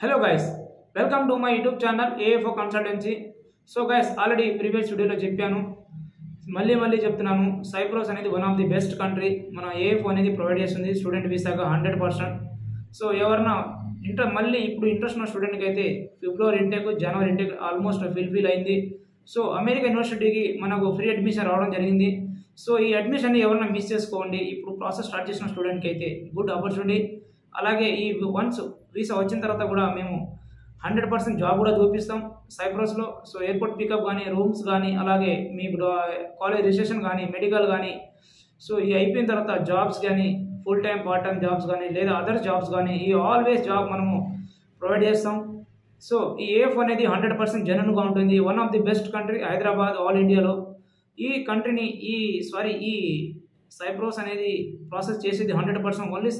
Hello guys, welcome to my YouTube channel AFO Consultancy. So guys, already previous video లో చెప్పాను, మళ్ళీ చెప్తున్నాను. Cypress అనేది one of the best country. మన AFO అనేది ప్రొవైడ్ చేస్తుంది స్టూడెంట్ వీసాగా 100%. సో ఎవరన్నా మళ్ళీ ఇప్పుడు ఇంట్రెస్ట్ ఉన్న స్టూడెంట్కి అయితే ఫిబ్రవరి ఇంటేక్, జనవరి ఇంటేక్ ఆల్మోస్ట్ ఫిల్ అయింది. సో అమెరికా యూనివర్సిటీకి మనకు ఫ్రీ అడ్మిషన్ రావడం జరిగింది. సో ఈ అడ్మిషన్ ఎవరైనా మిస్ చేసుకోండి. ఇప్పుడు ప్రాసెస్ స్టార్ట్ చేసిన స్టూడెంట్కి అయితే గుడ్ ఆపర్చునిటీ. అలాగే ఈ వన్స్ వీసా వచ్చిన తర్వాత కూడా మేము 100% జాబ్ కూడా చూపిస్తాం సైప్రస్లో. సో ఎయిర్పోర్ట్ పికప్ కానీ, రూమ్స్ కానీ, అలాగే మీ కాలేజ్ రిజిస్ట్రేషన్ కానీ, మెడికల్ కానీ, సో ఈ అయిపోయిన తర్వాత జాబ్స్ కానీ, full time part time jobs కానీ, లేదా అదర్ జాబ్స్ కానీ, ఈ ఆల్వేస్ జాబ్ మనము ప్రొవైడ్ చేస్తాం. సో ఈ AFO అనేది 100% జెన్యూన్గా ఉంటుంది. One of the best country Hyderabad all ఇండియాలో. ఈ కంట్రీని ఈ సైప్రస్ అనేది ప్రాసెస్ చేసేది 100% ఓన్లీ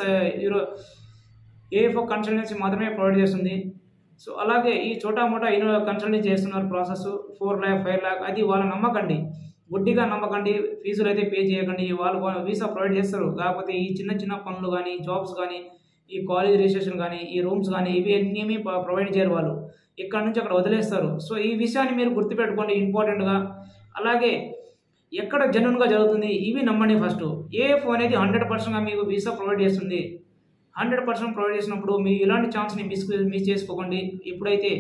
AFO కన్సల్టెన్సీ మాత్రమే ప్రొవైడ్ చేస్తుంది. సో అలాగే ఈ చోటా మోటా కన్సల్టెన్సీ చేస్తున్నారు ప్రాసెస్ 4 lakh 5 lakh, అది వాళ్ళ నమ్మకండి, గుడ్డిగా నమ్మకండి, ఫీజులు అయితే పే చేయకండి. వాళ్ళు వీసా ప్రొవైడ్ చేస్తారు, కాకపోతే ఈ చిన్న పనులు కానీ, జాబ్స్ కానీ, ఈ కాలేజ్ రిజిస్ట్రేషన్ కానీ, ఈ రూమ్స్ కానీ, ఇవి అన్నీ ప్రొవైడ్ చేయరు వాళ్ళు, ఇక్కడ నుంచి అక్కడ వదిలేస్తారు. సో ఈ విషయాన్ని మీరు గుర్తుపెట్టుకోండి ఇంపార్టెంట్గా. అలాగే ఎక్కడ జెన్యూన్గా జరుగుతుంది ఇవి నమ్మండి. ఫస్ట్ AFO అనేది 100%గా మీకు వీసా ప్రొవైడ్ చేస్తుంది. 100% ప్రొవైడ్ చేసినప్పుడు మీ ఇలాంటి ఛాన్స్ని మిస్ చేసుకోకండి. ఇప్పుడైతే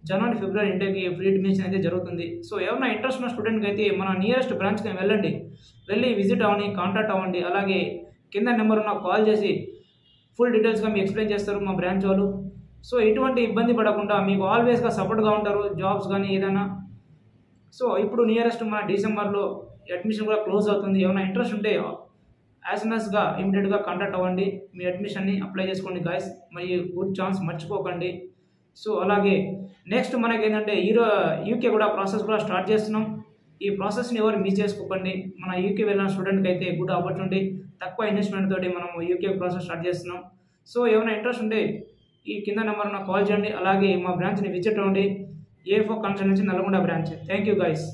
జనవరి ఫిబ్రవరి ఇంటర్కి ఫ్రీ అడ్మిషన్ అయితే జరుగుతుంది. సో ఎవరైనా ఇంట్రెస్ట్ ఉన్న స్టూడెంట్కి అయితే మన నియరెస్ట్ బ్రాంచ్కి వెళ్ళి విజిట్ అవ్వండి, కాంటాక్ట్ అవ్వండి. అలాగే కింద నెంబర్ ఉన్న కాల్ చేసి ఫుల్ డీటెయిల్స్గా మీకు ఎక్స్ప్లెయిన్ చేస్తారు మా బ్రాంచ్ వాళ్ళు. సో ఎటువంటి ఇబ్బంది పడకుండా మీకు ఆల్వేస్గా సపోర్ట్గా ఉంటారు, జాబ్స్ కానీ ఏదైనా. సో ఇప్పుడు నియరెస్ట్ మన డిసెంబర్లో అడ్మిషన్ కూడా క్లోజ్ అవుతుంది. ఏమైనా ఇంట్రెస్ట్ ఉంటే యాజ్నస్గా ఇమీడియట్గా కాంటాక్ట్ అవ్వండి, మీ అడ్మిషన్ని అప్లై చేసుకోండి గాయస్. మరి గుడ్ ఛాన్స్ మర్చిపోకండి. సో అలాగే నెక్స్ట్ మనకి ఏంటంటే UK కూడా ప్రాసెస్ కూడా స్టార్ట్ చేస్తున్నాం. ఈ ప్రాసెస్ని ఎవరు మిస్ చేసుకోకండి. మన UK వెళ్ళిన స్టూడెంట్కి అయితే గుడ్ ఆపర్చునిటీ, తక్కువ ఇన్వెస్ట్మెంట్ తోటి మనం UK ప్రాసెస్ స్టార్ట్ చేస్తున్నాం. సో ఏమైనా ఇంట్రెస్ట్ ఉంటే ఈ కింద నెంబర్ కాల్ చేయండి. అలాగే మా బ్రాంచ్ని విజిట్ అవ్వండి, AFO consultancy Nalgonda branch. Thank you guys.